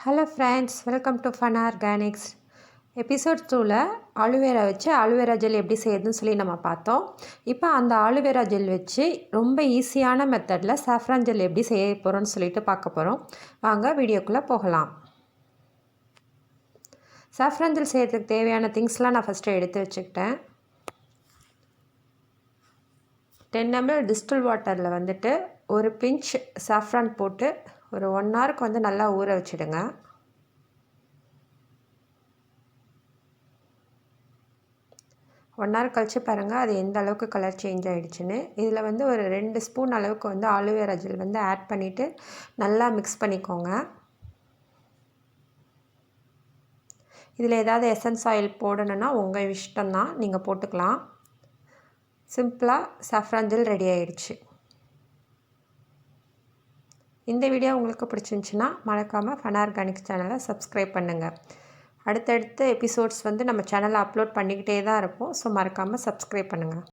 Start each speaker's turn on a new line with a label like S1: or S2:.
S1: Hello friends, welcome to Fun Organics. Episode 2ல aloe vera வச்சு aloe vera gel எப்படி செய்யறதுன்னு சொல்லி நம்ம பார்த்தோம். இப்போ அந்த ஆலுவேரா ஜெல் வச்சு ரொம்ப ஈஸியான மெத்தடில் சாஃப்ரான் ஜெல் எப்படி செய்ய போகிறோம்னு சொல்லிட்டு பார்க்க போகிறோம். வாங்க வீடியோக்குள்ளே போகலாம். சாஃப்ரான் ஜெல் செய்யறதுக்கு தேவையான திங்ஸ்லாம் நான் ஃபஸ்ட்டு எடுத்து வச்சுக்கிட்டேன். 10 ml டிஸ்டில் வாட்டரில் வந்துட்டு ஒரு பிஞ்ச் சாஃப்ரான் போட்டு ஒரு 1 ஹவருக்கு வந்து நல்லா ஊற வச்சுடுங்க. ஒன் ஹவர் கழித்து பாருங்கள் அது எந்த அளவுக்கு கலர் சேஞ்ச் ஆகிடுச்சுன்னு. இதில் வந்து ஒரு 2 ஸ்பூன் அளவுக்கு வந்து ஆலுவேரா ஜெல் வந்து ஆட் பண்ணிவிட்டு நல்லா மிக்ஸ் பண்ணிக்கோங்க. இதில் ஏதாவது எசன்ஸ் ஆயில் போடணுன்னா உங்கள் இஷ்டம்தான், நீங்கள் போட்டுக்கலாம். சிம்பிளாக சாஃப்ரான் ஜெல் ரெடி ஆகிடுச்சு. இந்த வீடியோ உங்களுக்கு பிடிச்சிருந்துச்சின்னா மறக்காமல் ஃபன் ஆர்கானிக்ஸ் சேனலை சப்ஸ்கிரைப் பண்ணுங்கள். அடுத்தடுத்த எபிசோட்ஸ் வந்து நம்ம சேனலில் அப்லோட் பண்ணிக்கிட்டே தான் இருப்போம். ஸோ மறக்காமல் சப்ஸ்கிரைப் பண்ணுங்கள்.